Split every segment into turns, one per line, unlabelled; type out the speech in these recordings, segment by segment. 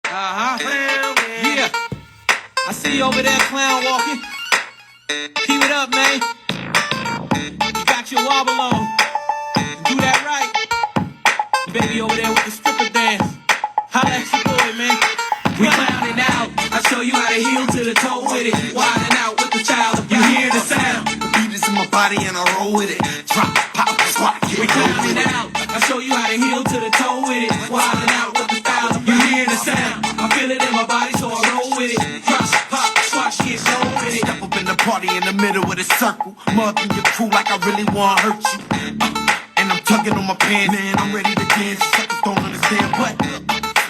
Yeah. I see you over there, clown walking. Keep it up, man. You got your wobble on. Do that right. Baby over there with the stripper dance. Holla at your boy, man. We clowning out. I show you how to heel to the toe with it. Wilding out with the child. You hear the sound.
The beat is in my body and I roll with it. Drop, pop, squat, get
We clowning out. I show you how to heel to the toe with it. Wilding out with the style. You hear the sound. I feel it in my body, so I roll with it. Drop, pop, squat, get low with it.
Step up in the party in the middle of the circle. Mugging your crew like I really wanna hurt you. And I'm tugging on my pants. Man, I'm ready to dance. You suckers don't understand what.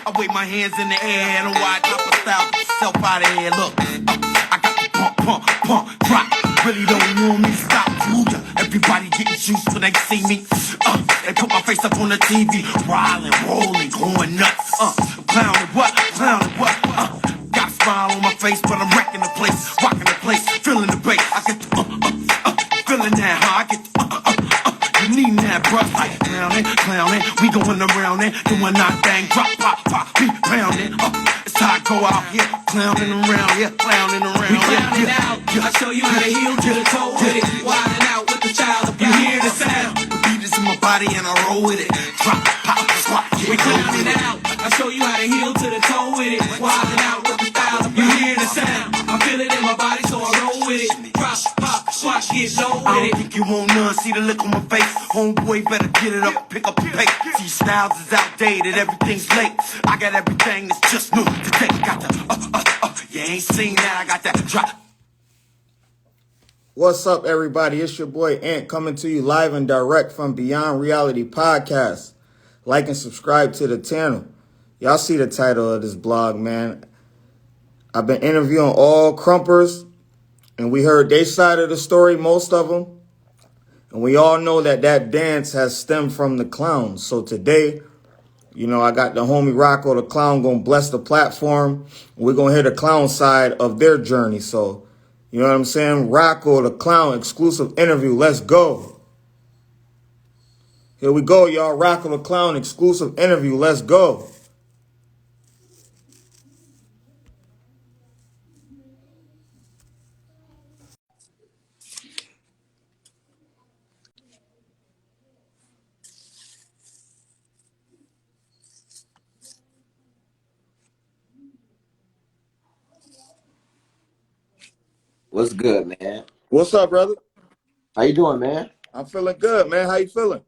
I wave my hands in the air and watch drop a style yourself out of here. Look, I got the pump, drop. Really don't want me to stop. Everybody getting juiced when they see me. They put my face up on the TV, riding, rolling, going nuts. Clowning what? Got a smile on my face, but I'm wrecking the place, rocking the place, feeling the bass. I get the feeling that, huh? I get the you need that, bruh. Like clowning, we going around it, doing our thing, drop, pop, beat pounding. It's how I go out here, clowning around here, clowning around.
We clowning out. I show you how to heel to the toe with it. Wilding out with the child. You hear the sound.
The beat is in my body and I roll with it. Drop, pop, squat,
We clowning out. I show you how to heel to the toe with it. Wilding out with the style. You hear the sound. I feel it in my body, so I roll with it. Drop, pop, squat, get low
I
with
don't
it.
think you want none. See the look on my face. Homeboy, better get it up, pick up the pace. See, styles is outdated, everything's late. I got everything that's just new today. Got the you ain't seen that. I got that drop.
What's up, everybody? It's your boy Ant coming to you live and direct from Beyond Reality Podcast. Like and subscribe to the channel. Y'all see the title of this blog, man. I've been interviewing all Krumpers, and we heard their side of the story, most of them. And we all know that dance has stemmed from the clowns. So today, I got the homie Rocco the clown gonna bless the platform. We're gonna hear the clown side of their journey. So, you know what I'm saying? Rocco the clown exclusive interview. Let's go. Here we go, y'all. Rocco the clown exclusive interview. Let's go.
What's good, man?
What's up, brother?
How you doing, man?
I'm feeling good, man. How you feeling?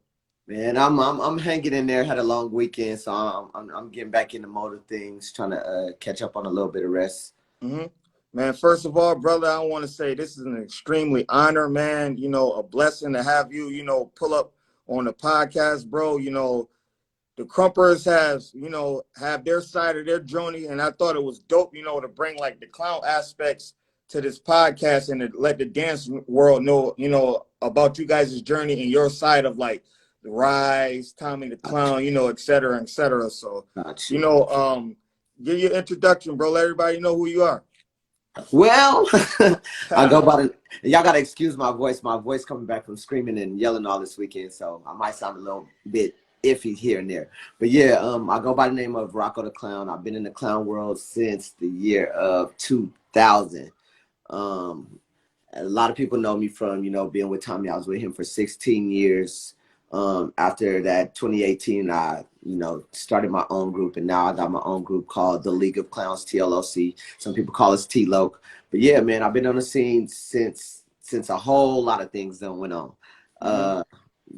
Man, I'm hanging in there. Had a long weekend, so I'm getting back in the mode of things, trying to catch up on a little bit of rest.
Mm-hmm. Man, first of all, brother, I want to say this is an extremely honor, man. A blessing to have you, pull up on the podcast, bro. The Krumpers have their side of their journey, and I thought it was dope, to bring like the clown aspects to this podcast and to let the dance world know, about you guys' journey and your side of like the rise, Tommy the Clown, et cetera, et cetera. So,
Gotcha.
give your introduction, bro. Let everybody know who you are.
Well, I go by the. Y'all gotta excuse my voice. My voice coming back from screaming and yelling all this weekend, so I might sound a little bit iffy here and there. But yeah, I go by the name of Rocco the Clown. I've been in the clown world since the year of 2000. A lot of people know me from, being with Tommy. I was with him for 16 years. After that, 2018, I, started my own group, and now I got my own group called the League of Clowns, TLOC. Some people call us T-Loc. But yeah, man, I've been on the scene since a whole lot of things that went on.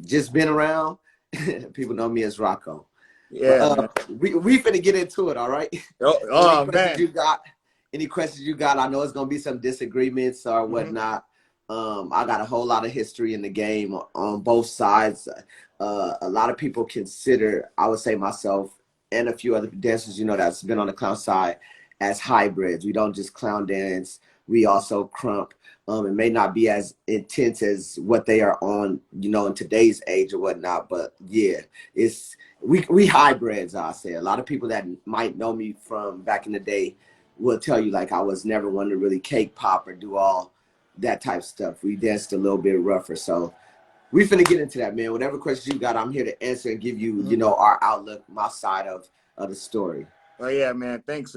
Just been around. People know me as Rocco.
Yeah,
but, we finna get into it, all right?
Oh man.
Any questions you got? I know it's gonna be some disagreements or whatnot. I got a whole lot of history in the game on both sides. A lot of people consider, I would say myself and a few other dancers, that's been on the clown side as hybrids. We don't just clown dance. We also krump. It may not be as intense as what they are on, in today's age or whatnot. But yeah, we hybrids, I say. A lot of people that might know me from back in the day will tell you like I was never one to really cake pop or do all that type of stuff. We danced a little bit rougher. So we finna get into that, man. Whatever questions you got, I'm here to answer and give you, our outlook, my side of the story.
Oh yeah, man. Thanks,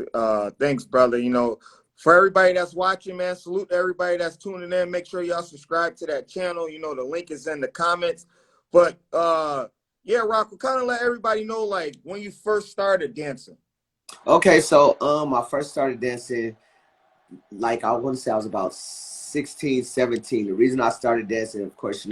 thanks, brother. You know, for everybody that's watching, man, salute to everybody that's tuning in. Make sure y'all subscribe to that channel. You know, the link is in the comments. But yeah, Rocco, kind of let everybody know like when you first started dancing.
Okay, so I first started dancing, like I want to say I was about 16, 17. The reason I started dancing, of course,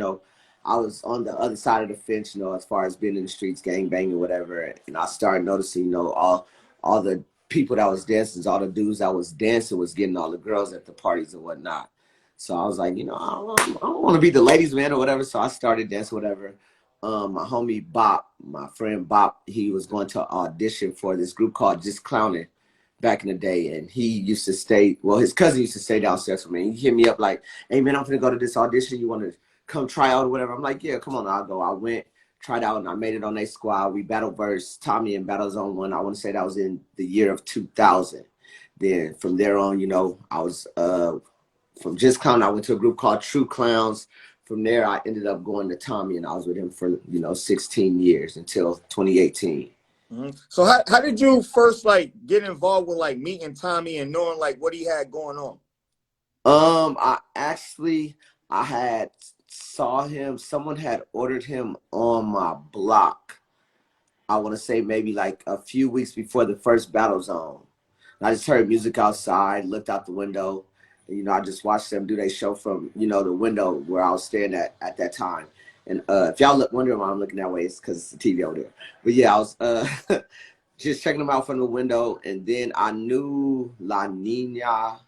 I was on the other side of the fence, as far as being in the streets, gang banging, whatever. And I started noticing, all the people that was dancing, all the dudes that was dancing was getting all the girls at the parties and whatnot. So I was like, I don't want to be the ladies' man or whatever. So I started dancing, whatever. My homie Bop, my friend Bop, he was going to audition for this group called Just Clowning back in the day, and he used to stay, well, his cousin used to stay downstairs from me. He hit me up like, hey man, I'm gonna go to this audition, you want to come try out or whatever? I'm like, yeah, come on, I'll go. I went, tried out, and I made it on their squad. We battle versus Tommy in Battle Zone 1. I want to say that was in the year of 2000. Then from there on, I was from Just Clown, I went to a group called True Clowns. From there I ended up going to Tommy, and I was with him for 16 years until 2018.
So how did you first like get involved with like meeting Tommy and knowing like what he had going on?
I had saw him. Someone had ordered him on my block. I want to say maybe like a few weeks before the first Battle Zone. And I just heard music outside, looked out the window, and I just watched them do their show from the window where I was staying at that time. And if y'all wondering why I'm looking that way, it's because it's the TV over there. But yeah, I was just checking them out from the window, and then I knew La Nina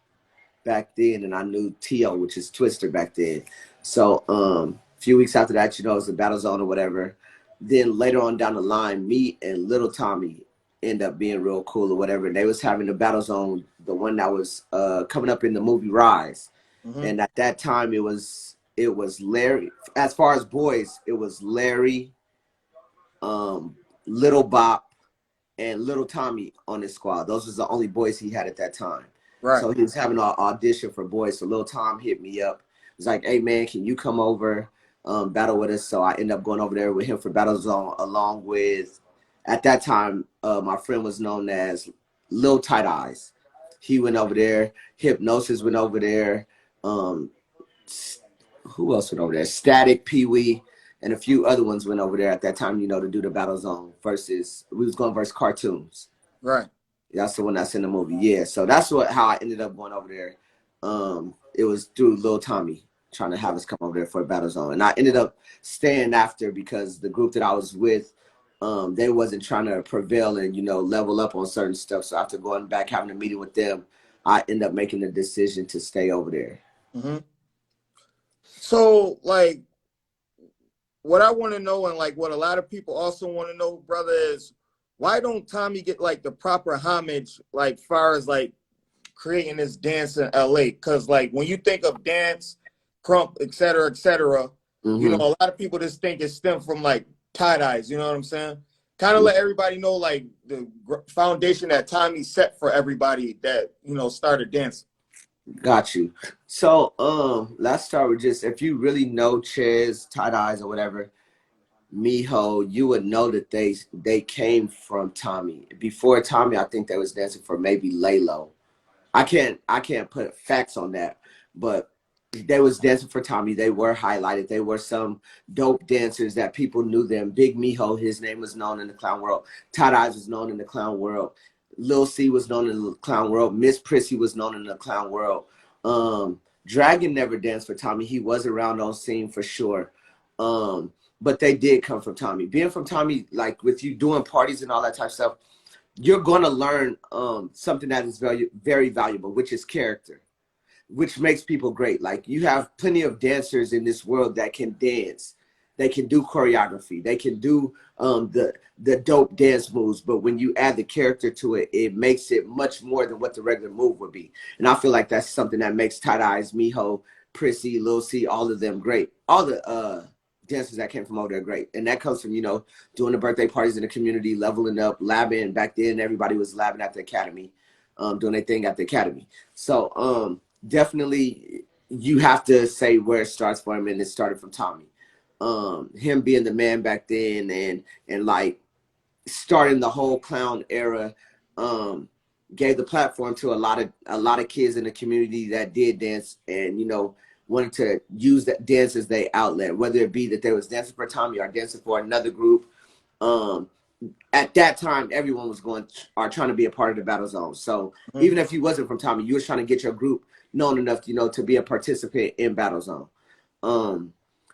back then, and I knew Tio, which is Twister back then. So a few weeks after that, it was the Battle Zone or whatever. Then later on down the line, me and Little Tommy end up being real cool or whatever. And they was having the Battle Zone, the one that was coming up in the movie Rise. And at that time, it was Larry. As far as boys, it was Larry, Little Bop, and Little Tommy on his squad. Those was the only boys he had at that time.
Right.
So he was having an audition for boys. So Little Tom hit me up. He was like, hey, man, can you come over, battle with us? So I ended up going over there with him for Battle Zone, along with, at that time, my friend was known as Lil Tight Eyes. He went over there. Hypnosis went over there. Who else went over there? Static, Pee Wee, and a few other ones went over there at that time, to do the Battle Zone versus, we was going versus cartoons.
Right.
That's the one that's in the movie. Yeah. So that's how I ended up going over there. It was through Lil Tommy trying to have us come over there for a Battle Zone. And I ended up staying after because the group that I was with, they wasn't trying to prevail and, level up on certain stuff. So after going back, having a meeting with them, I ended up making the decision to stay over there.
So like, what I want to know, and like what a lot of people also want to know, brother, is why don't Tommy get like the proper homage, like far as like creating this dance in LA? Because like when you think of dance, Krump, et cetera, a lot of people just think it stemmed from like Tight Eyes. You know what I'm saying? Kind of let everybody know like the foundation that Tommy set for everybody that started dancing.
Got you. So let's start with just, if you really know Ches, Tight Eyes, or whatever, Miho, you would know that they came from Tommy. Before Tommy, I think they was dancing for maybe Laylo. I can't put facts on that, but they was dancing for Tommy. They were highlighted. They were some dope dancers that people knew them. Big Miho, his name was known in the clown world. Tight Eyes was known in the clown world. Lil C was known in the clown world. Miss Prissy was known in the clown world. Dragon never danced for Tommy. He was around on scene for sure. But they did come from Tommy. Being from Tommy, like with you doing parties and all that type of stuff, you're going to learn something that is very, very valuable, which is character, which makes people great. Like you have plenty of dancers in this world that can dance. They can do choreography. They can do the dope dance moves. But when you add the character to it, it makes it much more than what the regular move would be. And I feel like that's something that makes Tight Eyes, Miho, Prissy, Lil C, all of them great. All the dancers that came from over there great. And that comes from, doing the birthday parties in the community, leveling up, labbing. Back then, everybody was labbing at the academy, doing their thing at the academy. So definitely you have to say where it starts for him, and it started from Tommy. Him being the man back then and like starting the whole clown era gave the platform to a lot of kids in the community that did dance and, you know, wanted to use that dance as their outlet, whether it be that they was dancing for Tommy or dancing for another group. At that time, everyone was trying to be a part of the Battle Zone. So even if you wasn't from Tommy, you was trying to get your group known enough, you know, to be a participant in Battle Zone.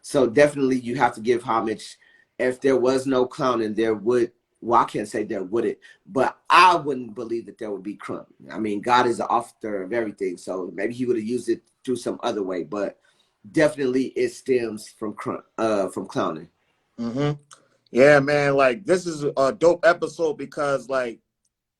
So definitely you have to give homage. If there was no clowning, there would, well, I can't say there wouldn't, but I wouldn't believe that there would be Krump. I mean, God is the author of everything, so maybe he would have used it through some other way, but definitely it stems from from clowning.
Yeah, man. Like, this is a dope episode because, like,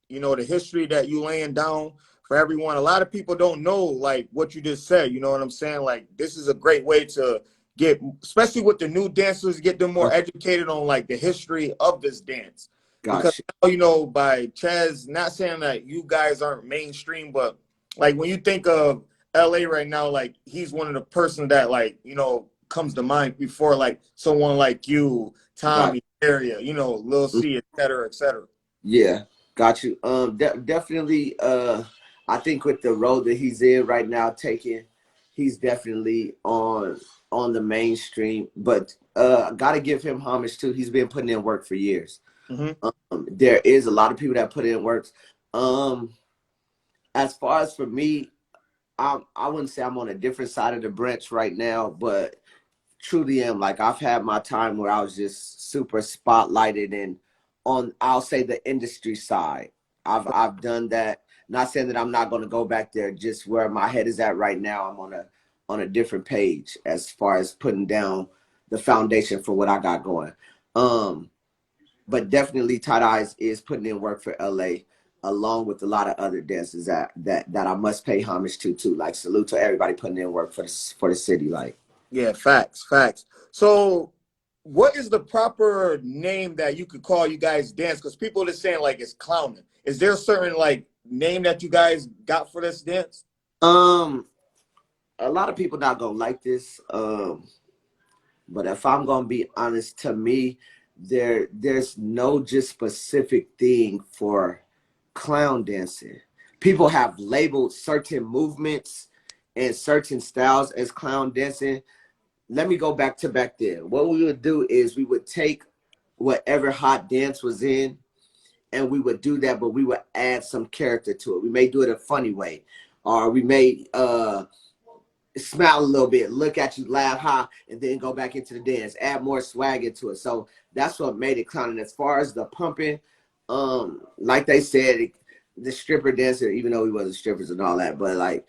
you know, the history that you laying down for everyone. A lot of people don't know, like, what you just said. You know what I'm saying? Like, this is a great way to get, especially with the new dancers, get them more educated on, like, the history of this dance. Because
Gotcha.
now, you know, by Chaz, not saying that you guys aren't mainstream, but, like, when you think of LA right now, like, he's one of the person that, like, you know, comes to mind before, like, someone like you,
Got
Tommy, area, you know, Lil C, et cetera, et cetera.
Yeah, got you. Definitely. I think with the road that he's in right now, taking, he's definitely on the mainstream. But got to give him homage too. He's been putting in work for years. There is a lot of people that put in work. As far as for me, I wouldn't say I'm on a different side of the branch right now, but truly am. Like, I've had my time where I was just super spotlighted and on, I'll say, the industry side. I've done that. Not saying that I'm not going to go back there. Just where my head is at right now, I'm on a different page as far as putting down the foundation for what I got going. But definitely Tight Eyes is putting in work for LA, along with a lot of other dancers that I must pay homage to too. Like, salute to everybody putting in work for the city. Like,
Yeah, facts, facts. So, what is the proper name that you could call you guys dance? Because people are saying like it's clowning. Is there a certain like name that you guys got for this dance?
a lot of people not gonna like this. But if I'm gonna be honest, to me, there's no just specific thing for clown dancing. People have labeled certain movements and certain styles as clown dancing. Let me go back to back then. What we would do is we would take whatever hot dance was in and we would do that, but we would add some character to it. We may do it a funny way, or we may smile a little bit, look at you, laugh high, and then go back into the dance, add more swag into it. So that's what made it clowning. As far as the pumping, like they said, the stripper dancer, even though we wasn't strippers and all that, but like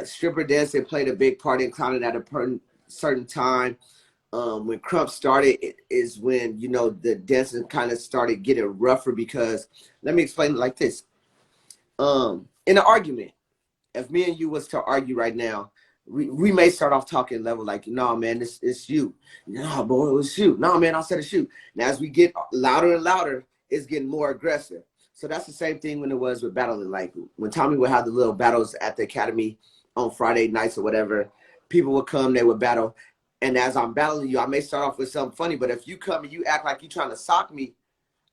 stripper dancing played a big part in clowning at a certain time. When Krump started, it is when, you know, the dancing kind of started getting rougher, because let me explain it like this. In an argument, if me and you was to argue right now, we may start off talking level like, no, man, it's you. No, boy, it was you. No, man, I said it's you. Now, as we get louder and louder, it's getting more aggressive. So that's the same thing when it was with battling. Like, when Tommy would have the little battles at the academy on Friday nights or whatever, people would come, they would battle. And as I'm battling you, I may start off with something funny, but if you come and you act like you're trying to sock me,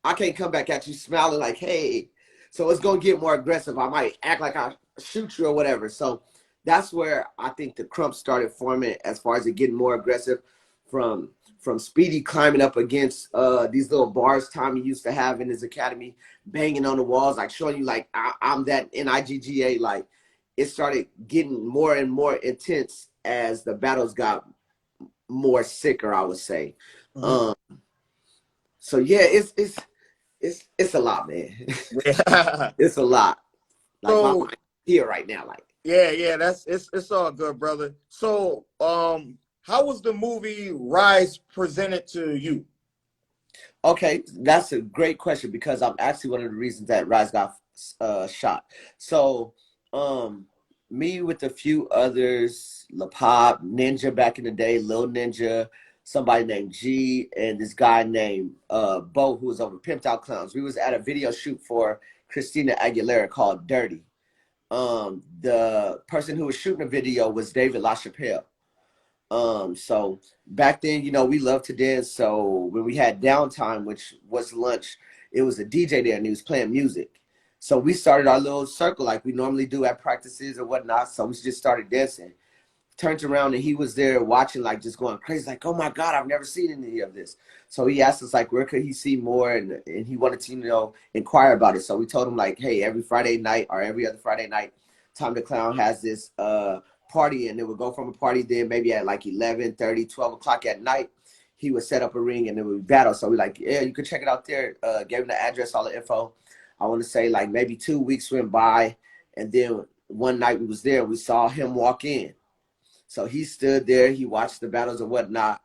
I can't come back at you smiling like, hey. So it's going to get more aggressive. I might act like I shoot you or whatever. So that's where I think the Krump started forming, as far as it getting more aggressive, from Speedy climbing up against these little bars Tommy used to have in his academy, banging on the walls, like showing you like I'm that NIGGA. Like, it started getting more and more intense as the battles got more sicker, I would say. So yeah, it's a lot, man.
Yeah.
It's a lot. Like, my
So
mind here right now, like.
yeah, that's it's all good, brother. So how was the movie Rise presented to you?
Okay, that's a great question, because I'm actually one of the reasons that Rise got shot. So, me with a few others, La Pop, Ninja back in the day, Lil Ninja, somebody named G, and this guy named Bo, who was over Pimped Out Clowns. We was at a video shoot for Christina Aguilera called Dirty. The person who was shooting the video was David LaChapelle. So back then, you know, we loved to dance. So when we had downtime, which was lunch, it was a DJ there and he was playing music. So we started our little circle like we normally do at practices or whatnot. So we just started dancing. Turned around and he was there watching, like just going crazy, like, oh my God, I've never seen any of this. So he asked us like, where could he see more? And he wanted to, inquire about it. So we told him like, hey, every Friday night or every other Friday night, Tom the Clown has this party, and it would go from a party then maybe at like 11:30, 12 o'clock at night. He would set up a ring and it would battle. So we like, yeah, you could check it out there. Gave him the address, all the info. I want to say like maybe 2 weeks went by, and then one night we was there, we saw him walk in. So he stood there, he watched the battles and whatnot.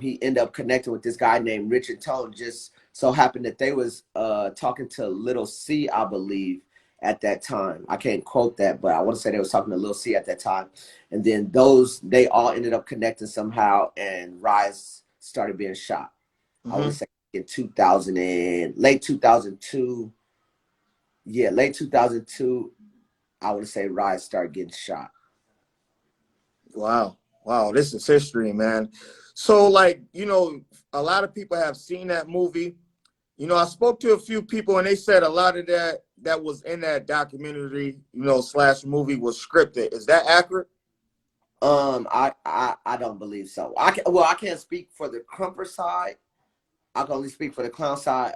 He ended up connecting with this guy named Richard Tone. Just so happened that they was talking to Little C, I believe, at that time. I can't quote that, but I want to say they was talking to Little C at that time. And then they all ended up connecting somehow, and Rise started being shot. I want to say in late 2002. Yeah, late 2002, I want to say Rise started getting shot.
Wow. Wow. This is history, man. So, like, a lot of people have seen that movie. I spoke to a few people and they said a lot of that was in that documentary, slash movie was scripted. Is that accurate?
I don't believe so. I can't speak for the Krumper side. I can only speak for the clown side.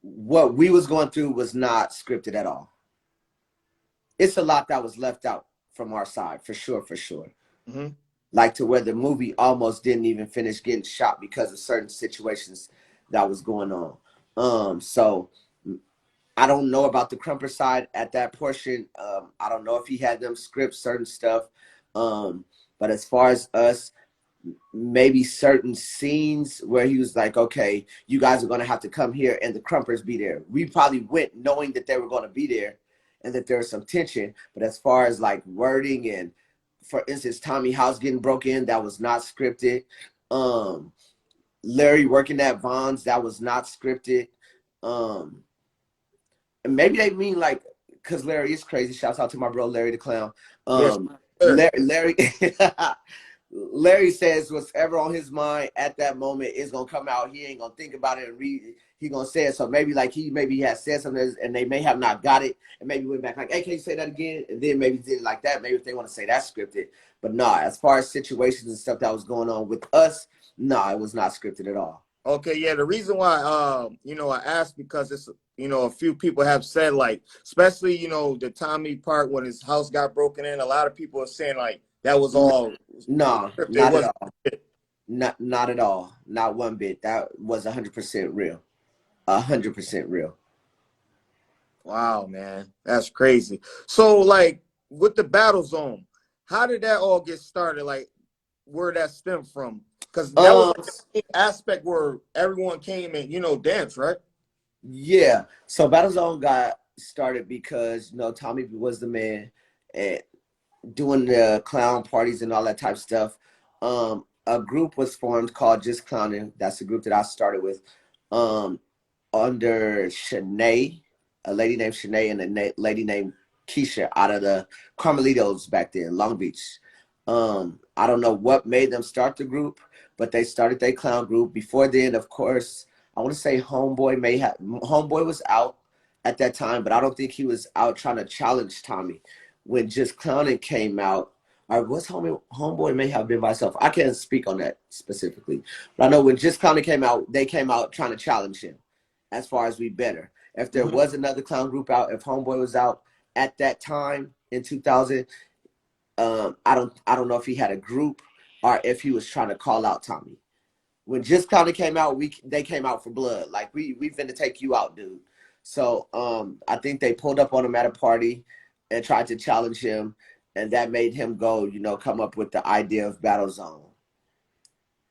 What we was going through was not scripted at all. It's a lot that was left out from our side, for sure, for sure. Like to where the movie almost didn't even finish getting shot because of certain situations that was going on. So I don't know about the Krumper side at that portion. I don't know if he had them script certain stuff. But as far as us, maybe certain scenes where he was like, okay, you guys are going to have to come here and the Krumpers be there. We probably went knowing that they were going to be there and that there was some tension. But as far as like wording and, for instance, Tommy house getting broke in, that was not scripted. Larry working at Vaughn's, that was not scripted. And maybe they mean like, because Larry is crazy. Shouts out to my bro Larry the Clown.
Yes,
Larry Larry says whatever on his mind at that moment is gonna come out. He ain't gonna think about it and read it. He gonna say it. So maybe like he has said something and they may have not got it, and maybe went back like, hey, can you say that again? And then maybe did it like that. Maybe if they want to say that's scripted. But nah, as far as situations and stuff that was going on with us, nah, it was not scripted at all.
Okay, yeah. The reason why I asked because it's a few people have said like, especially the Tommy part when his house got broken in, a lot of people are saying like that was all
no, not at all. Not at all. Not one bit. That was 100% real. 100% real.
Wow, man, that's crazy. So like with the battle zone, how did that all get started? Like where that stemmed from? Because that was like the aspect where everyone came and danced, right? Yeah.
So Battle Zone got started because Tommy was the man and doing the clown parties and all that type of stuff. A group was formed called Just Clowning. That's the group that I started with. Under Shanae, a lady named Shanae and a lady named Keisha out of the Carmelitos back then, Long Beach. I don't know what made them start the group, but they started their clown group. Before then, of course, I want to say Homeboy was out at that time, but I don't think he was out trying to challenge Tommy. When Just Clowning came out, or was Homeboy may have been by himself. I can't speak on that specifically. But I know when Just Clowning came out, they came out trying to challenge him as far as We Better. If there was another clown group out, if Homeboy was out at that time in 2000, I don't know if he had a group or if he was trying to call out Tommy. When Just Clowning came out, they came out for blood. Like we finna take you out, dude. So I think they pulled up on him at a party and tried to challenge him, and that made him go, come up with the idea of Battle Zone.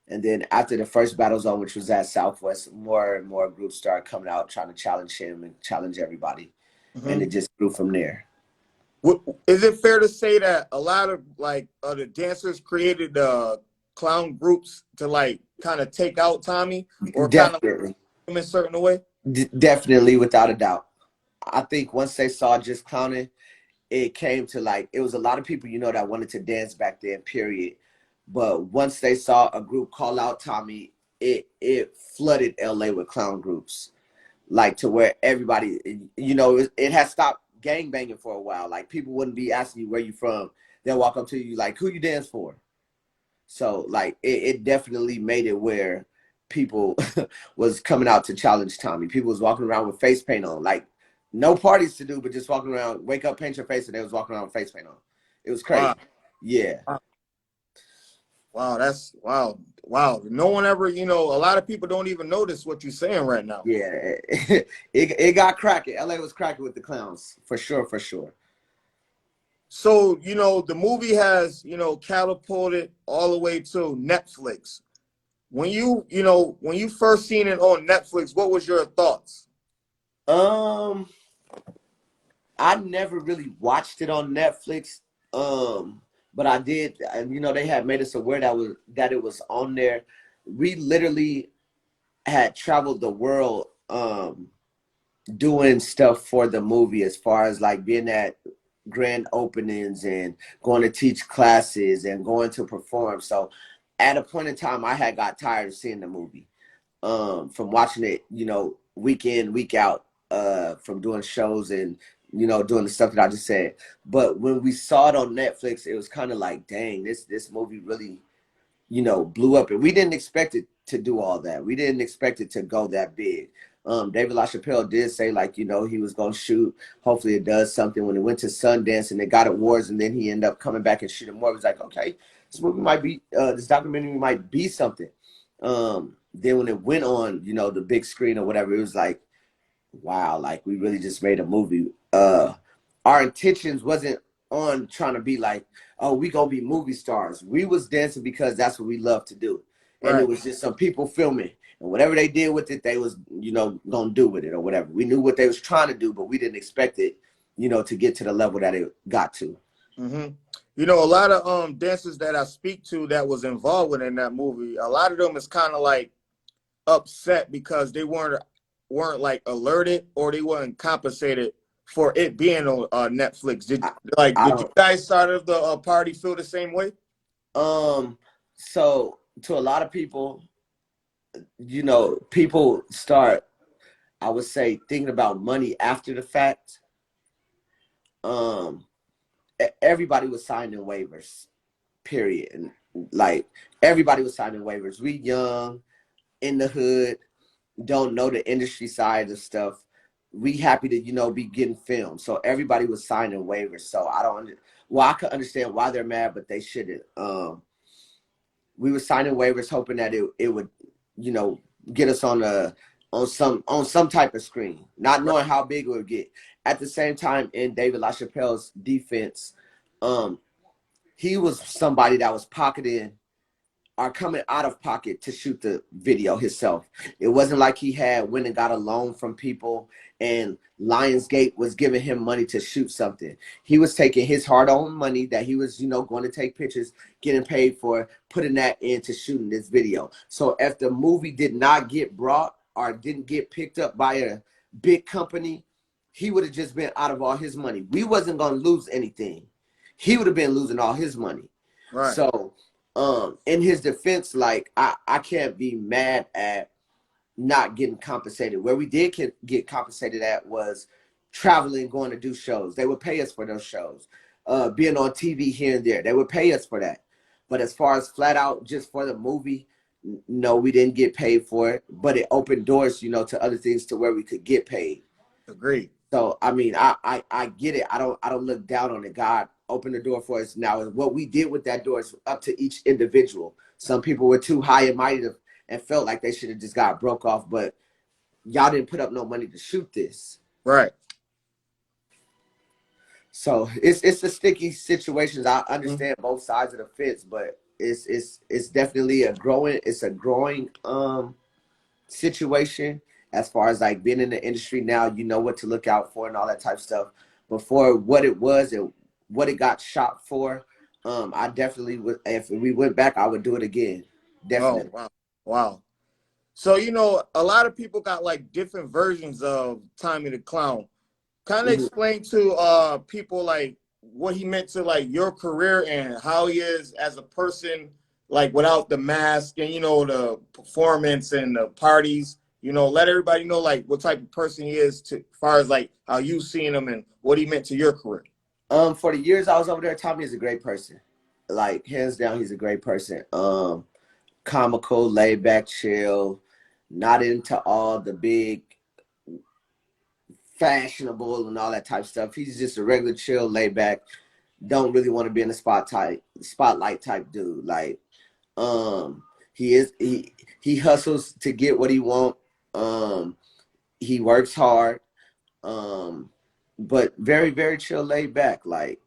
And then after the first Battle Zone, which was at Southwest, more and more groups started coming out trying to challenge him and challenge everybody, and it just grew from there.
Is it fair to say that a lot of the dancers created clown groups to kind of take out Tommy or kind of him in a certain way?
Definitely, without a doubt. I think once they saw Just Clowning, it came to it was a lot of people that wanted to dance back then, period. But once they saw a group call out Tommy, it flooded LA with clown groups. like to where everybody, you know, it has stopped gang banging for a while. Like people wouldn't be asking you where you from. They'll walk up to you like, who you dance for? So like it definitely made it where people was coming out to challenge Tommy. People was walking around with face paint on, like no parties to do, but just walking around, wake up, paint your face, and they was walking around with face paint on. It was crazy.
Wow.
Yeah.
Wow, that's wow. Wow. No one ever, you know, a lot of people don't even notice what you're saying right now.
Yeah. It got cracking. LA was cracking with the clowns, for sure, for sure.
So, you know, the movie has, you know, catapulted all the way to Netflix. When when you first seen it on Netflix, what was your thoughts?
I never really watched it on Netflix. But I did, and you know, they had made us aware that it was on there. We literally had traveled the world doing stuff for the movie, as far as like being at grand openings and going to teach classes and going to perform. So at a point in time, I had got tired of seeing the movie, from watching it, you know, week in, week out, from doing shows and, you know, doing the stuff that I just said. But when we saw it on Netflix, it was kind of like, dang, this movie really, you know, blew up. And we didn't expect it to do all that. We didn't expect it to go that big. David LaChapelle did say, like, you know, he was going to shoot. Hopefully it does something. When it went to Sundance and it got awards, and then he ended up coming back and shooting more, it was like, okay, this movie might be, this documentary might be something. Then when it went on, you know, the big screen or whatever, it was like, wow, like we really just made a movie. Our intentions wasn't on trying to be like, oh, we gonna be movie stars. We was dancing because that's what we love to do. And
Right.
it was just some people filming. And whatever they did with it, they was, you know, gonna do with it or whatever. We knew what they was trying to do, but we didn't expect it, you know, to get to the level that it got to.
Mm-hmm. You know, a lot of dancers that I speak to that was involved in that movie, a lot of them is kind of like upset because they weren't like alerted, or they weren't compensated for it being on Netflix. Did you guys start of the party feel the same way?
So to a lot of people, you know, people start, I would say, thinking about money after the fact. Everybody was signing waivers, period. And like everybody was signing waivers. We young, in the hood, don't know the industry side of stuff. We happy to, you know, be getting filmed. So everybody was signing waivers. So I could understand why they're mad, but they shouldn't. We were signing waivers hoping that it would, you know, get us on some type of screen, not knowing how big it would get. At the same time, in David LaChapelle's defense, he was somebody that was pocketing or coming out of pocket to shoot the video himself. It wasn't like he went and got a loan from people and Lionsgate was giving him money to shoot something. He was taking his hard-earned money that he was, you know, going to take pictures, getting paid for, putting that into shooting this video. So if the movie did not get brought or didn't get picked up by a big company, he would have just been out of all his money. We wasn't going to lose anything. He would have been losing all his money.
Right.
So in his defense, like I can't be mad at not getting compensated. Where we did get compensated at was traveling, going to do shows. They would pay us for those shows. Being on TV here and there, they would pay us for that. But as far as flat out just for the movie, no, we didn't get paid for it. But it opened doors, you know, to other things to where we could get paid.
Agreed.
So I mean, I get it. I don't look down on it. God opened the door for us. Now, what we did with that door is up to each individual. Some people were too high and mighty and felt like they should have just got broke off, but y'all didn't put up no money to shoot this.
Right.
So it's a sticky situation. I understand both sides of the fence, but it's definitely a growing situation. As far as like being in the industry now, you know what to look out for and all that type of stuff. Before, what it was and what it got shot for, I definitely would. If we went back, I would do it again. Definitely.
Oh, wow. Wow. So, you know, a lot of people got like different versions of Tommy the Clown. Kind of explain to people like what he meant to like your career and how he is as a person, like without the mask and, you know, the performance and the parties. You know, let everybody know like what type of person he is to as far as like how you seen him and what he meant to your career.
For the years I was over there, Tommy is a great person. Like hands down, he's a great person. Comical, laid back, chill, not into all the big fashionable and all that type of stuff. He's just a regular, chill, laid back, don't really want to be in the spotlight type dude. Like, he hustles to get what he want. He works hard. But very, very chill, laid back. Like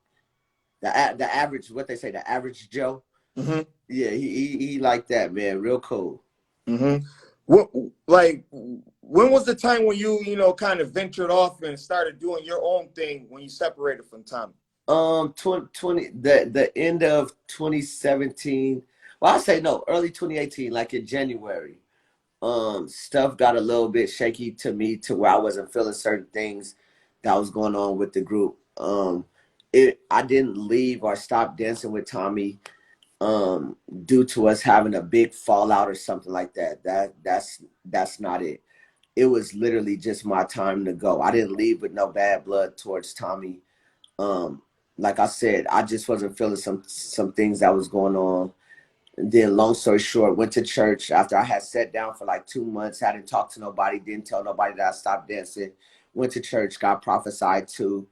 the average, what they say, the average Joe.
Mm-hmm.
Yeah, he like that, man. Real cool.
Mm-hmm. What, like, when was the time when you know, kind of ventured off and started doing your own thing when you separated from Tommy?
20 the end of 2017. Well, I say no, early 2018, like in January. Stuff got a little bit shaky to me to where I wasn't feeling certain things that was going on with the group. I didn't leave or stop dancing with Tommy due to us having a big fallout or something like that. That's not it. It was literally just my time to go. I didn't leave with no bad blood towards Tommy. Like I said, I just wasn't feeling some things that was going on. And then long story short, went to church after I had sat down for like 2 months, hadn't talked to nobody, didn't tell nobody that I stopped dancing. Went to church, got prophesied to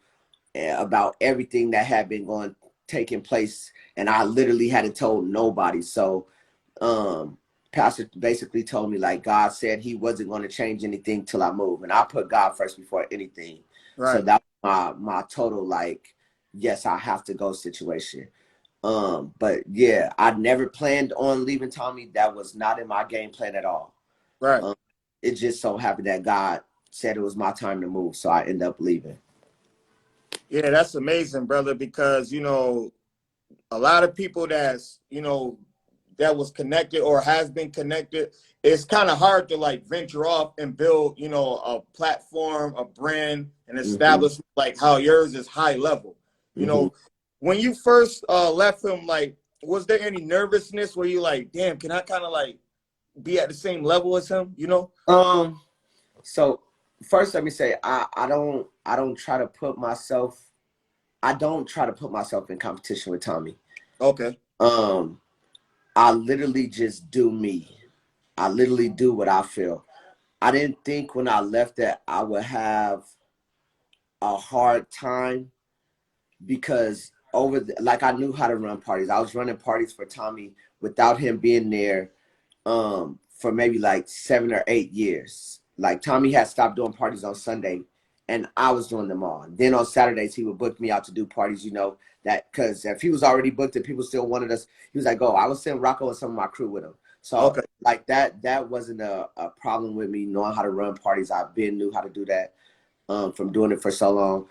about everything that had been taking place, and I literally hadn't told nobody. So pastor basically told me, like, God said he wasn't going to change anything till I move, and I put God first before anything. Right. So that was my total, like, yes, I have to go situation. But yeah, I never planned on leaving Tommy. That was not in my game plan at all.
Right.
It just so happened that God said it was my time to move, so I ended up leaving.
Yeah, that's amazing, brother, because, you know, a lot of people that's, you know, that was connected or has been connected, it's kind of hard to like venture off and build, you know, a platform, a brand, an establishment like how yours is high level. You know, when you first left him, like, was there any nervousness where you like, damn, can I kind of like be at the same level as him, you know?
So first let me say, I don't try to put myself in competition with Tommy.
Okay.
I literally just do me. I literally do what I feel. I didn't think when I left that I would have a hard time, because like I knew how to run parties. I was running parties for Tommy without him being there for maybe like 7 or 8 years. Like Tommy had stopped doing parties on Sunday and I was doing them all. Then on Saturdays he would book me out to do parties, you know, that because if he was already booked and people still wanted us, he was like, oh, I would send Rocco and some of my crew with him. So okay, like that wasn't a problem with me knowing how to run parties. I've knew how to do that from doing it for so long.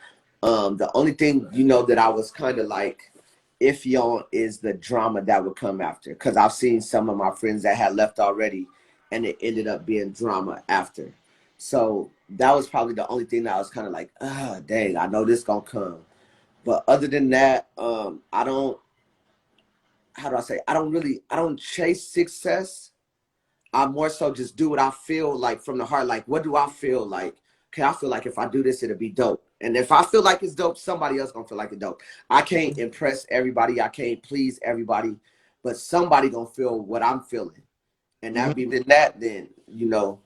The only thing, you know, that I was kind of like iffy on is the drama that would come after, because I've seen some of my friends that had left already and it ended up being drama after. So that was probably the only thing that I was kind of like, oh, dang, I know this gonna come. But other than that, I don't chase success. I more so just do what I feel like from the heart. Like, what do I feel like? Okay, I feel like if I do this, it'll be dope. And if I feel like it's dope, somebody else gonna feel like it's dope. I can't impress everybody. I can't please everybody. But somebody gonna feel what I'm feeling. And that be that, then, you know,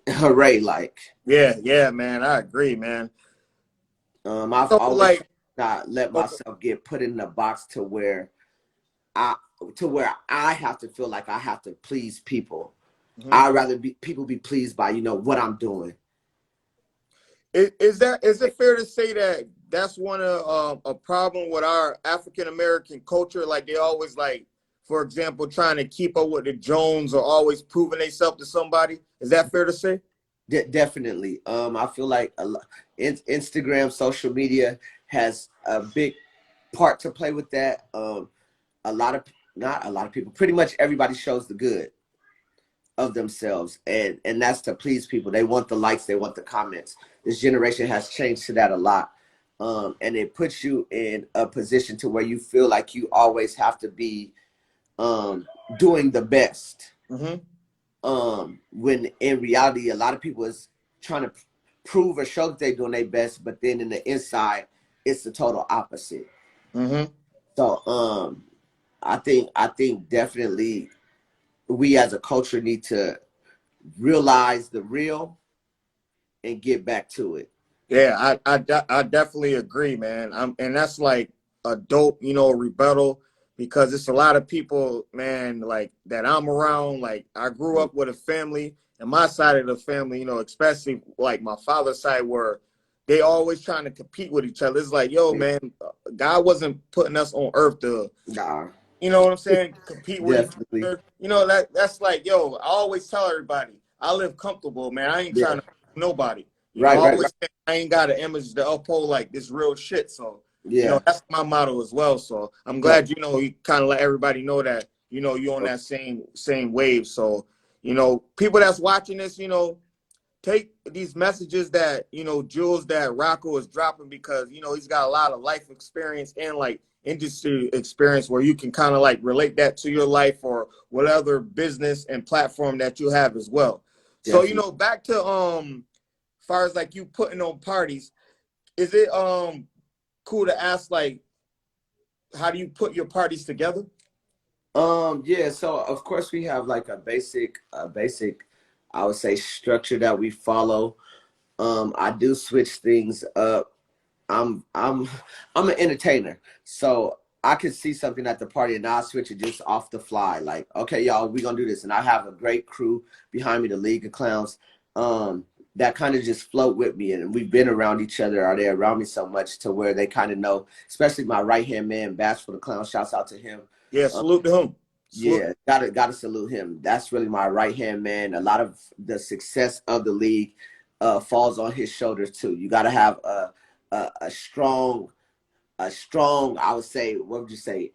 hooray, like.
Yeah, man. I agree, man.
I've always not let myself get put in a box to where I have to feel like I have to please people. I'd rather people be pleased by, you know, what I'm doing.
Is it fair to say that that's one of a problem with our African American culture? Like they always like, for example, trying to keep up with the Jones or always proving themselves to somebody. Is that fair to say?
Definitely. I feel like Instagram, social media has a big part to play with that. Not a lot of people, pretty much everybody shows the good of themselves, and that's to please people. They want the likes, they want the comments. This generation has changed to that a lot, and it puts you in a position to where you feel like you always have to be doing the best. When in reality, a lot of people is trying to prove or show that they're doing their best, but then in the inside, it's the total opposite.
Mm-hmm.
So I think definitely we as a culture need to realize the real and get back to it.
Yeah, I definitely agree, man. And that's like a dope, rebuttal because it's a lot of people, man, like that I'm around. Like I grew up with a family, and my side of the family, especially like my father's side, where they always trying to compete with each other. It's like, yo, man, God wasn't putting us on earth to,
Nah,
you know what I'm saying, compete with each
definitely.
other. That's like, yo, I always tell everybody, I live comfortable, man. I ain't
Yeah.
trying to nobody. I
Right, right, right.
always say I ain't got an image to uphold like this real shit. So,
Yeah.
that's my motto as well. So I'm
Yeah.
glad, you kind of let everybody know that, you're on that same wave. So, people that's watching this, take these messages that, Jules, that Rocco is dropping because, he's got a lot of life experience and like industry experience where you can kind of like relate that to your life or whatever business and platform that you have as well. So,
Definitely.
back to far as like you putting on parties, is it cool to ask like how do you put your parties together?
Yeah, so of course we have like a basic, I would say, structure that we follow. I do switch things up. I'm I'm an entertainer, so I can see something at the party and I'll switch it just off the fly. Like, okay, y'all, we gonna do this, and I have a great crew behind me, the League of Clowns, that kind of just float with me, and we've been around each other, or they're around me so much to where they kind of know. Especially my right hand man, Bash for the Clown. Shouts out to him.
Yeah, salute to him. Salute.
Yeah, gotta salute him. That's really my right hand man. A lot of the success of the league falls on his shoulders too. You gotta have a strong I would say, what would you say,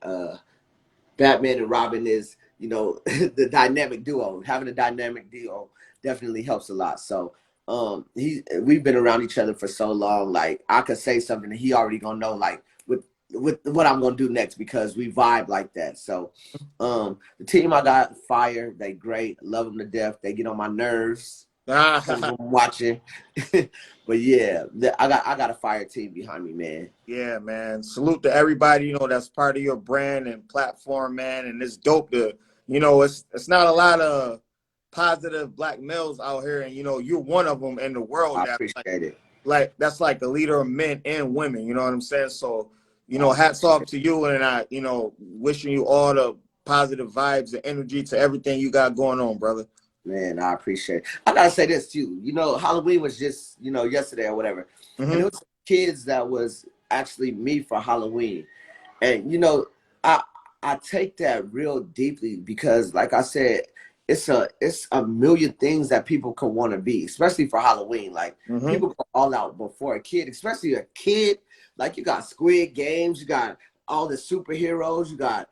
Batman and Robin is, the dynamic duo. Having a dynamic duo definitely helps a lot. So we've been around each other for so long. Like I could say something and he already gonna know like with what I'm gonna do next because we vibe like that. So the team I got fire, they great, love them to death. They get on my nerves when I'm watching. But yeah, I got a fire team behind me, man.
Yeah, man. Salute to everybody, that's part of your brand and platform, man. And it's dope to, it's not a lot of positive black males out here, and you're one of them in the world
I
that
appreciate it.
like that's like the leader of men and women. You know what I'm saying? So,
I
hats off to you, and I, wishing you all the positive vibes and energy to everything you got going on, brother.
Man, I appreciate it. I gotta say this too. Halloween was just, yesterday or whatever. And it
Mm-hmm.
was kids that was actually me for Halloween. And I I take that real deeply because like I said, it's a million things that people could want to be, especially for Halloween. Like
Mm-hmm.
people go all out before a kid, especially a kid. Like you got Squid Games, you got all the superheroes, you got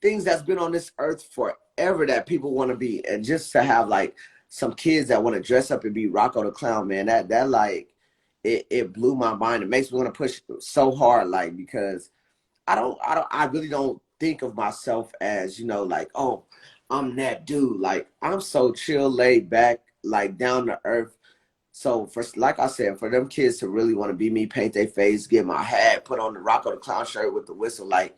things that's been on this earth forever that people want to be, and just to have like some kids that want to dress up and be Rocco the Clown, man, that like it blew my mind. It makes me want to push so hard, like because I really don't think of myself as like, oh, I'm that dude. Like I'm so chill, laid back, like down to earth. So for like I said, for them kids to really want to be me, paint their face, get my hat, put on the Rocco the Clown shirt with the whistle, like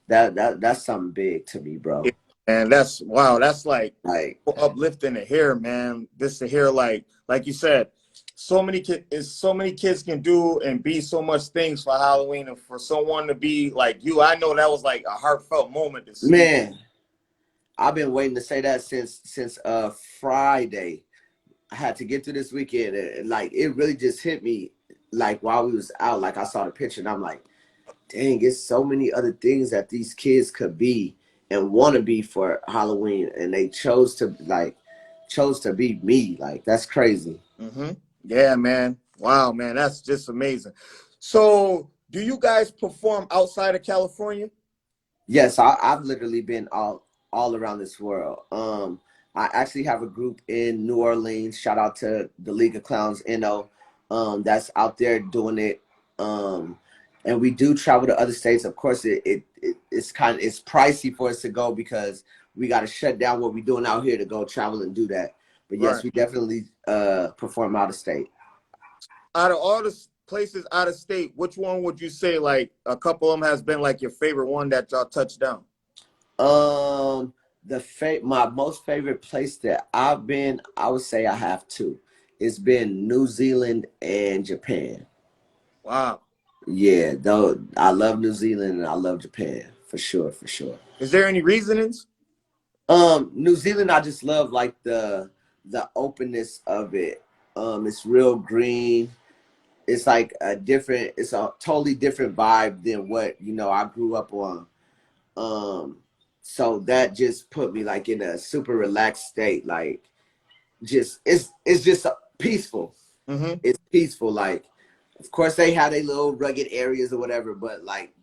that's something big to me,
Yeah,
bro.
and that's wow. That's like
Like,
uplifting to hear, man. This to hear, like you said, so many kids can do and be so much things for Halloween, and for someone to be like you, I know that was like a heartfelt moment to see.
man, I've been waiting to say that since Friday. I had to get through this weekend, and like it really just hit me like while we was out. Like I saw the picture, and I'm like, dang, it's so many other things that these kids could be and want to be for Halloween, and they chose to be me. Like that's crazy.
Mm-hmm. Yeah, man. Wow, man, that's just amazing. So, do you guys perform outside of California?
Yes, I've literally been all around this world. I actually have a group in New Orleans. Shout out to the League of Clowns, that's out there doing it. And we do travel to other states. Of course, it's pricey for us to go because we got to shut down what we're doing out here to go travel and do that. But yes,
Right.
we definitely perform out of state.
Out of all the places out of state, which one would you say, like, a couple of them has been like your favorite one that y'all touched down?
My most favorite place that I've been, I would say I have two. It's been New Zealand and Japan.
Wow.
Yeah, though I love New Zealand and I love Japan for sure, for sure.
Is there any reasonings?
New Zealand, I just love like the openness of it. It's real green. It's like it's a totally different vibe than what, I grew up on. So that just put me like in a super relaxed state. Like it's just peaceful.
Mm-hmm.
It's peaceful. Like, of course they have their little rugged areas or whatever, but like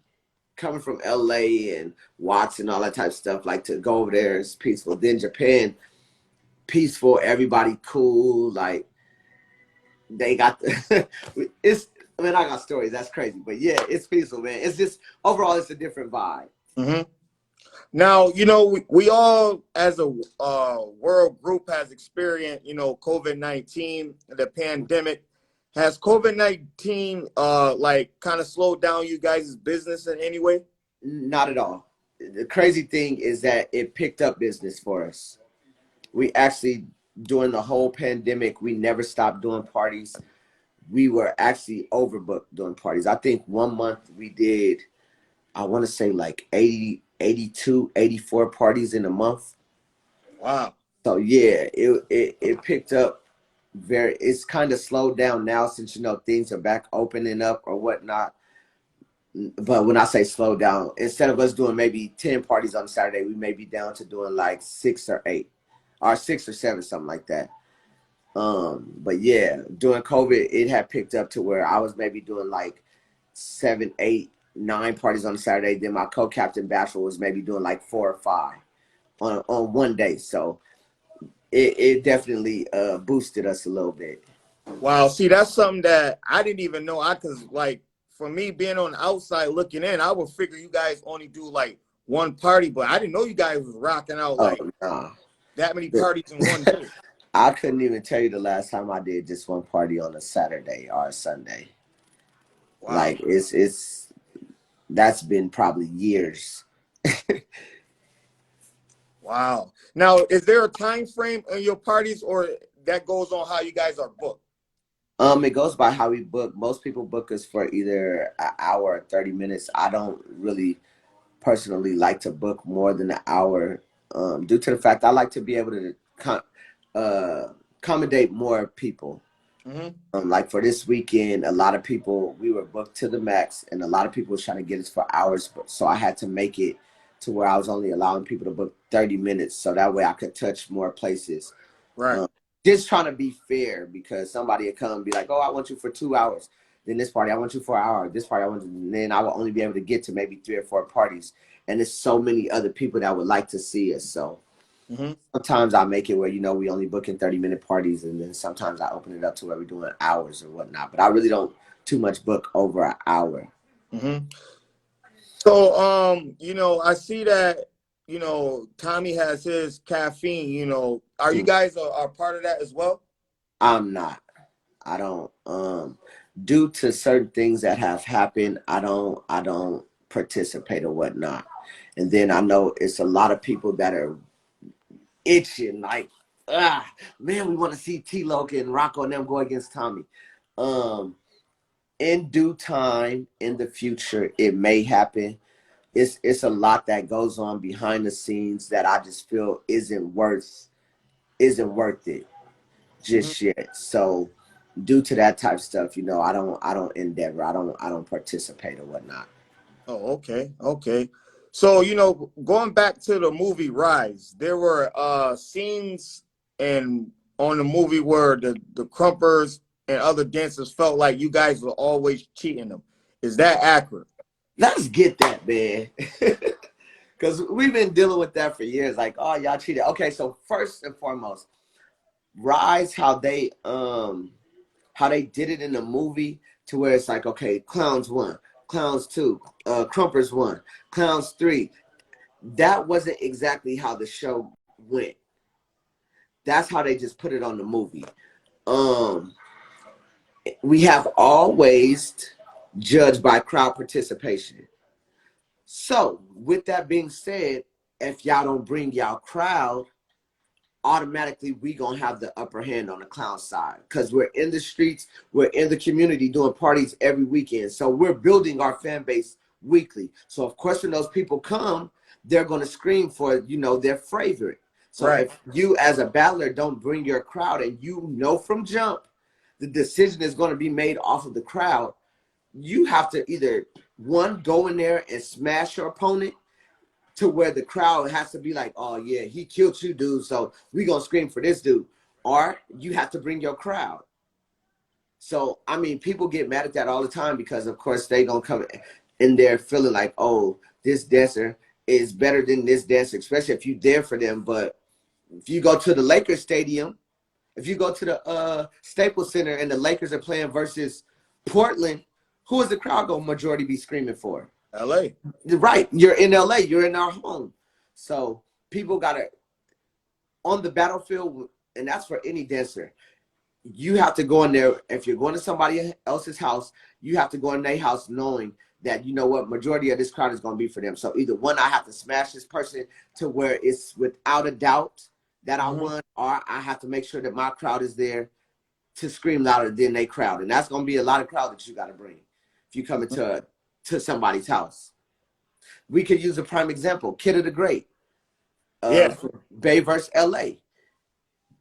coming from LA and Watts and all that type of stuff, like to go over there is peaceful. Then Japan, peaceful, everybody cool, like they got the it's I mean I got stories, that's crazy. But yeah, it's peaceful, man. It's just overall it's a different vibe.
Mm-hmm. Now, we all as a world group has experienced, COVID-19, the pandemic. Has COVID-19 like kind of slowed down you guys' business in any way?
Not at all. The crazy thing is that it picked up business for us. We actually, during the whole pandemic, we never stopped doing parties. We were actually overbooked doing parties. I think 1 month we did, I want to say like 80, 82, 84 parties in a month.
Wow.
So yeah, it picked up it's kind of slowed down now since, things are back opening up or whatnot. But when I say slow down, instead of us doing maybe 10 parties on Saturday, we may be down to doing like 6 or 8 or 6 or 7, something like that. But yeah, during COVID, it had picked up to where I was maybe doing like 7, 8, 9 parties on a Saturday. Then my co-captain Bachelor was maybe doing like 4 or 5 on one day. So it definitely boosted us a little bit.
Wow. See, that's something that I didn't even know. Cause like for me being on the outside looking in, I would figure you guys only do like one party, but I didn't know you guys was rocking out like
Nah.
that many parties in one day.
I couldn't even tell you the last time I did just one party on a Saturday or a Sunday.
Wow.
Like that's been probably years.
Wow. Now, is there a time frame in your parties, or that goes on how you guys are booked?
It goes by how we book. Most people book us for either an hour or 30 minutes. I don't really personally like to book more than an hour, due to the fact I like to be able to accommodate more people.
Mm-hmm.
Like for this weekend, a lot of people, we were booked to the max, and a lot of people was trying to get us for hours. So I had to make it to where I was only allowing people to book 30 minutes, so that way I could touch more places.
Right.
Just trying to be fair, because somebody would come and be like, "Oh, I want you for 2 hours." Then this party, I want you for an hour. This party, I want you. And then I will only be able to get to maybe 3 or 4 parties, and there's so many other people that would like to see us. So sometimes I make it where we only book in 30-minute parties, and then sometimes I open it up to where we're doing hours or whatnot. But I really don't too much book over an hour.
Mm-hmm. So, I see that, Tommy has his caffeine, are you guys are part of that as well?
I'm not. I don't. Due to certain things that have happened, I don't participate or whatnot. And then I know it's a lot of people that are itching, like, man, we want to see T-Loc and Rocco and them go against Tommy. In due time, in the future, it may happen. It's a lot that goes on behind the scenes that I just feel isn't worth it just yet. So due to that type of stuff, I don't endeavor. I don't participate or whatnot.
Oh, okay. Okay. So, going back to the movie Rise, there were scenes on the movie where the Krumpers and other dancers felt like you guys were always cheating them. Is that accurate?
Let's get that, man. Because we've been dealing with that for years. Like, oh, y'all cheated. Okay, so first and foremost, Rise, how they did it in the movie, to where it's like, okay, clowns 1, clowns 2, Krumpers 1, clowns 3. That wasn't exactly how the show went. That's how they just put it on the movie. We have always judged by crowd participation. So with that being said, if y'all don't bring y'all crowd, automatically we gonna have the upper hand on the clown side, because we're in the streets, we're in the community doing parties every weekend. So we're building our fan base weekly. So of course when those people come, they're gonna scream for, you know, their favorite. So
Right.
if you as a battler don't bring your crowd, and you know from jump the decision is going to be made off of the crowd, you have to either, one, go in there and smash your opponent to where the crowd has to be like, oh yeah, he killed you, dude, so we gonna scream for this dude. Or you have to bring your crowd. So I mean, people get mad at that all the time, because of course they gonna come in there feeling like, oh, this dancer is better than this dancer, especially if you there for them. But if you go to the Lakers stadium, if you go to the Staples Center and the Lakers are playing versus Portland, who is the crowd going to majority be screaming for?
LA.
Right. You're in LA. You're in our home. So people got to, on the battlefield, and that's for any dancer, you have to go in there. If you're going to somebody else's house, you have to go in their house knowing that, you know what, majority of this crowd is going to be for them. So either one, I have to smash this person to where it's without a doubt that I won, or I have to make sure that my crowd is there to scream louder than they crowd. And that's going to be a lot of crowd that you got to bring if you come into to somebody's house. We could use a prime example, Kid of the Great, Bay versus LA.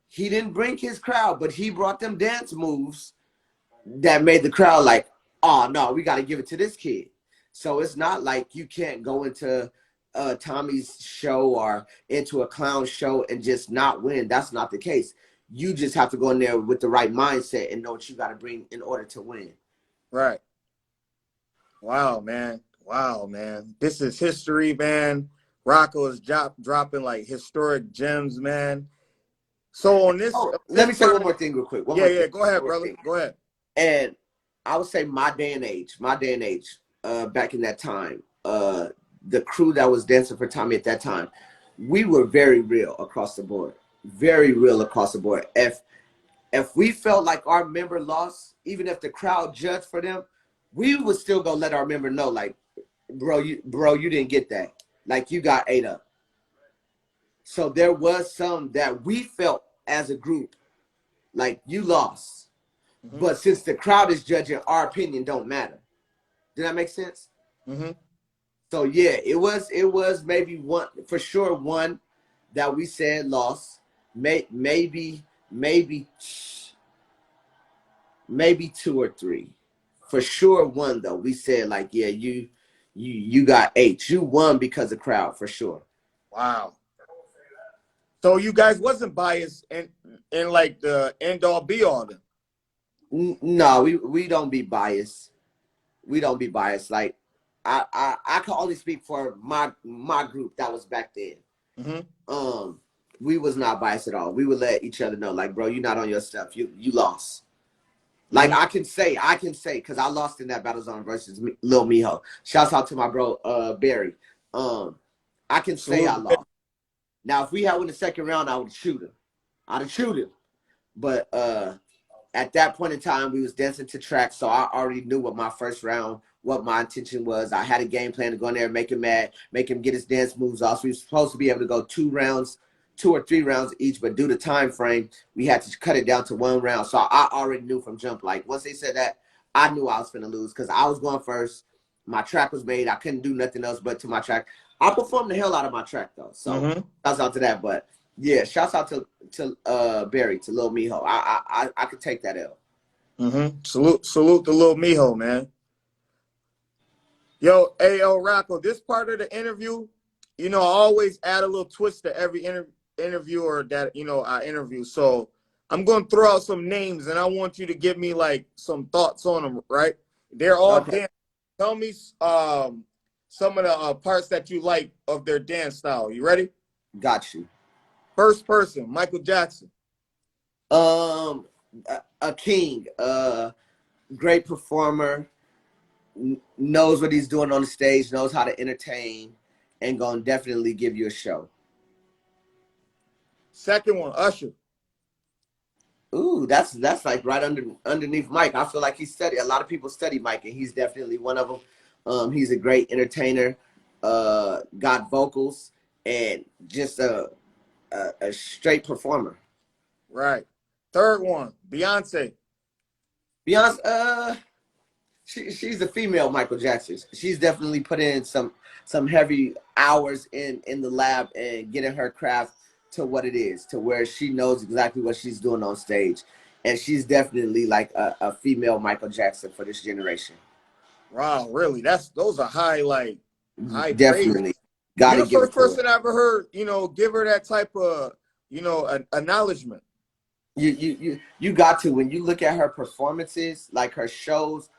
He didn't bring his crowd, but he brought them dance moves that made the crowd like, oh, no, we got to give it to this kid. So it's not like you can't go into Tommy's show or into a clown show and just not win. That's not the case. You just have to go in there with the right mindset and know what you got to bring in order to win.
Right. Wow, man. Wow, man. This is history, man. Rocco is dropping like historic gems, man. So on this,
let me say one more thing real quick.
Go ahead, brother. Go ahead.
And I would say my day and age, back in that time, the crew that was dancing for Tommy at that time, we were very real across the board. Very real across the board. If we felt like our member lost, even if the crowd judged for them, we would still go let our member know, like, bro, you didn't get that. Like, you got ate up. So there was some that we felt as a group, like, you lost. Mm-hmm. But since the crowd is judging, our opinion don't matter. Did that make sense? Mm-hmm. So yeah, it was maybe one, for sure, one that we said lost. Maybe two or three. For sure, one though. We said like, yeah, you got H. You won because of crowd, for sure.
Wow. So you guys wasn't biased in like the end all be all then?
No, we don't be biased. We don't be biased. Like I can only speak for my group that was back then. Mm-hmm. We was not biased at all. We would let each other know, like, bro, you're not on your stuff. You lost. Like, mm-hmm. I can say, because I lost in that Battle Zone versus Lil Miho. Shouts out to my bro, Barry. I can say I lost. Now, if we had won the second round, I would shoot him. I'd have shoot him. But at that point in time, we was dancing to tracks, so I already knew what my first round, what my intention was. I had a game plan to go in there and make him mad, make him get his dance moves off. So we were supposed to be able to go 2 or 3 rounds each, but due to time frame, we had to cut it down to 1 round. So I already knew from jump. Like, once they said that, I knew I was finna lose because I was going first. My track was made. I couldn't do nothing else but to my track. I performed the hell out of my track though. So shouts out to that. But yeah, shouts out to Barry, to Lil Miho. I could take that L.
Salute to Lil Miho, man. Yo, AL Rocco, this part of the interview, you know, I always add a little twist to every interviewer that, you know, I interview. So I'm going to throw out some names, and I want you to give me, like, some thoughts on them, right? They're all dance. Tell me some of the parts that you like of their dance style. You ready?
Got you.
First person, Michael Jackson.
A king. Great performer. Knows what he's doing on the stage, knows how to entertain, and gonna definitely give you a show.
Second one, Usher.
Ooh, that's like right underneath Mike. I feel like a lot of people study Mike, and he's definitely one of them. He's a great entertainer, got vocals, and just a straight performer.
Right. Third one, Beyonce.
Beyonce, she's a female Michael Jackson. She's definitely put in some heavy hours in the lab and getting her craft to what it is, to where she knows exactly what she's doing on stage. And she's definitely like a female Michael Jackson for this generation.
Wow, really? Those are high praise.
Definitely.
You're
Gotta
the
give
first
it to her.
person I ever heard, give her that type of, acknowledgement.
You got to, when you look at her performances, like her shows,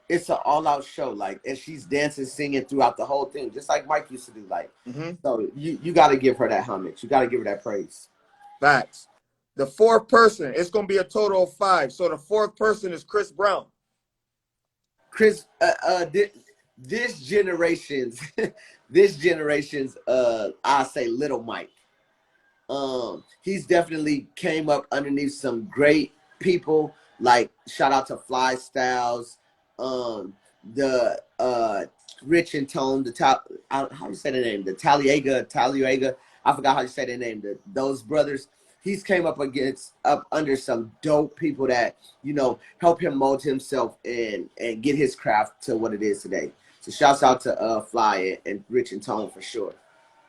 it's an all-out show, like, and she's dancing, singing throughout the whole thing, just like Mike used to do, like. So you got to give her that homage. You got to give her that praise.
Facts. The fourth person, it's gonna be a total of 5. So the fourth person is Chris Brown.
Chris, this generation's, this generation's, I say Little Mike. He's definitely came up underneath some great people. Like, shout out to Fly Styles, the Rich and Tone, how do you say their name? The Taliega. I forgot how you say their name. Those brothers. He's came up under some dope people that, help him mold himself and get his craft to what it is today. So shouts out to Fly and Rich and Tone for sure.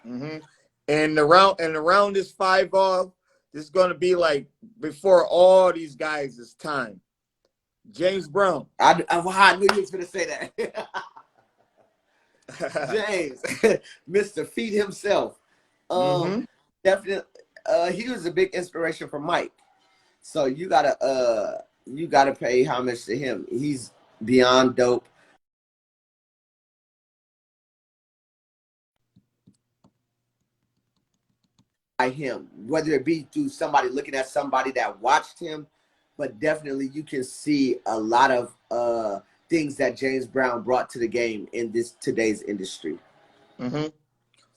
And around this 5 off, this is gonna be like before all these guys' is time. James Brown.
I knew you was gonna say that. James, Mr. Feet himself. Definitely, he was a big inspiration for Mike. So you gotta pay homage to him. He's beyond dope. By him, whether it be through somebody looking at somebody that watched him, but definitely you can see a lot of things that James Brown brought to the game in today's industry.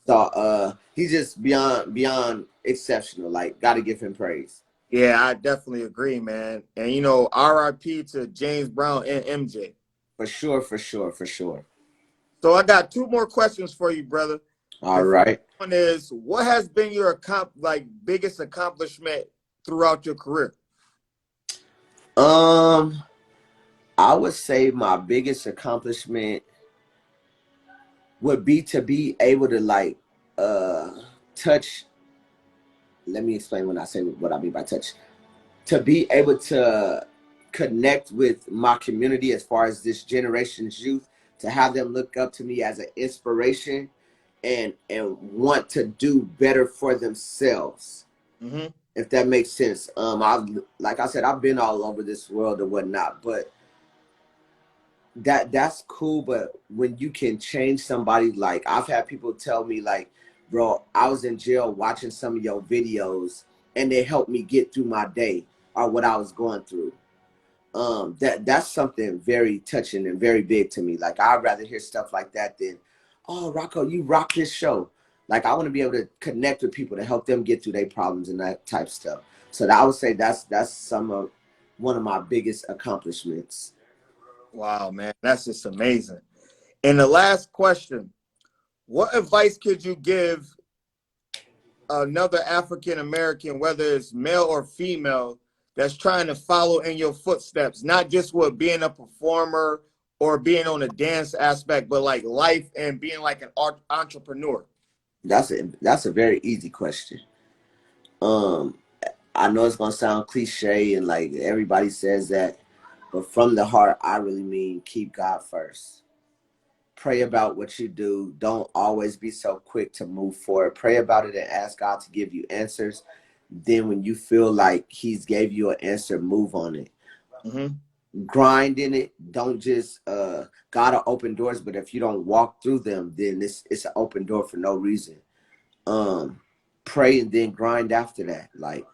So he's just beyond exceptional. Like, gotta give him praise.
Yeah, I definitely agree, man. And RIP to James Brown and MJ.
For sure.
So I got 2 more questions for you, brother.
All right.
One is, what has been your biggest accomplishment throughout your career?
I would say my biggest accomplishment would be to be able to touch. Let me explain when I say what I mean by touch. To be able to connect with my community as far as this generation's youth, to have them look up to me as an inspiration and want to do better for themselves. If that makes sense. Like I said, I've been all over this world or whatnot, but that's cool. But when you can change somebody, like, I've had people tell me, like, bro, I was in jail watching some of your videos and they helped me get through my day or what I was going through. That's something very touching and very big to me. Like, I'd rather hear stuff like that than, oh, Rocco, you rock this show. Like, I want to be able to connect with people to help them get through their problems and that type of stuff. So I would say that's one of my biggest accomplishments.
Wow, man, that's just amazing. And the last question, what advice could you give another African American, whether it's male or female, that's trying to follow in your footsteps, not just with being a performer or being on a dance aspect, but like life and being like an entrepreneur?
That's a very easy question. I know it's gonna sound cliche and like everybody says that, but from the heart, I really mean keep God first. Pray about what you do. Don't always be so quick to move forward. Pray about it and ask God to give you answers. Then when you feel like he's gave you an answer, move on it. Grind in it. Don't just gotta open doors, but if you don't walk through them, then it's an open door for no reason. Pray and then grind after that. Like,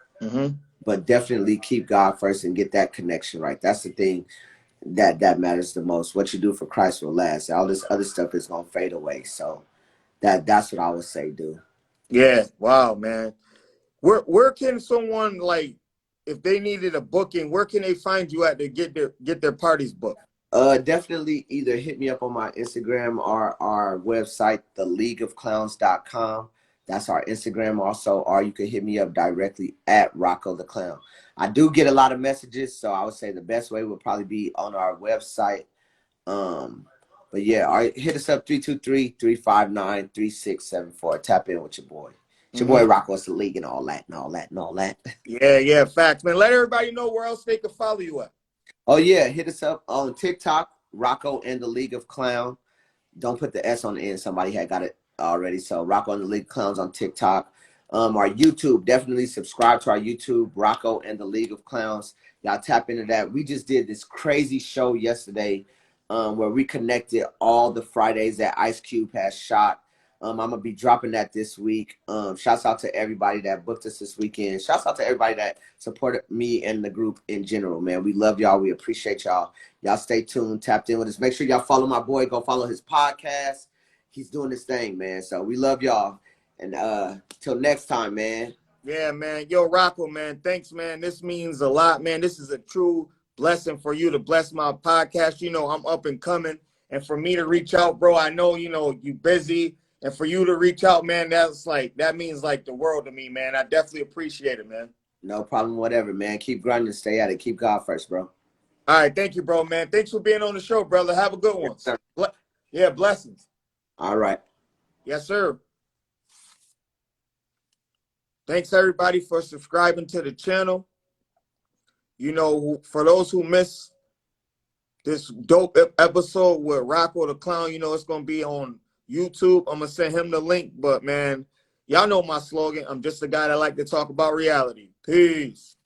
but definitely keep God first and get that connection right. That's the thing that matters the most. What you do for Christ will last. All this other stuff is gonna fade away. So that's what I would say, do.
Yeah. Wow, man. Where can someone like if they needed a booking, where can they find you at to get their parties booked?
Definitely either hit me up on my Instagram or our website, theleagueofclowns.com. That's our Instagram also, or you can hit me up directly at Rocco the Clown. I do get a lot of messages, so I would say the best way would probably be on our website. But yeah, all right, hit us up 323-359-3674. Tap in with your boy. It's your boy Rocco. It's the league and all that and all that and all that.
Yeah, facts, man. Let everybody know where else they can follow you at.
Oh yeah, hit us up on TikTok, Rocco and the League of Clown. Don't put the S on the end. Somebody had got it already. So Rocco and the League of Clowns on TikTok. Our YouTube, definitely subscribe to our YouTube, Rocco and the League of Clowns. Y'all tap into that. We just did this crazy show yesterday where we connected all the Fridays that Ice Cube has shot. I'm going to be dropping that this week. Shouts out to everybody that booked us this weekend. Shouts out to everybody that supported me and the group in general, man. We love y'all. We appreciate y'all. Y'all stay tuned, tapped in with us. Make sure y'all follow my boy. Go follow his podcast. He's doing this thing, man. So we love y'all. And till next time, man.
Yeah, man. Yo, Rocco, man. Thanks, man. This means a lot, man. This is a true blessing for you to bless my podcast. You know, I'm up and coming. And for me to reach out, bro, I know, you know, you busy. And for you to reach out, man, that means like the world to me, man. I definitely appreciate it, man.
No problem, whatever, man. Keep grinding, stay at it. Keep God first, bro.
All right, thank you, bro, man. Thanks for being on the show, brother. Have a good one. Yeah, blessings.
All right.
Yes, sir. Thanks, everybody, for subscribing to the channel. You know, for those who missed this dope episode with Rocco the Clown, you know, it's going to be on YouTube. I'm going to send him the link. But, man, y'all know my slogan. I'm just a guy that like to talk about reality. Peace.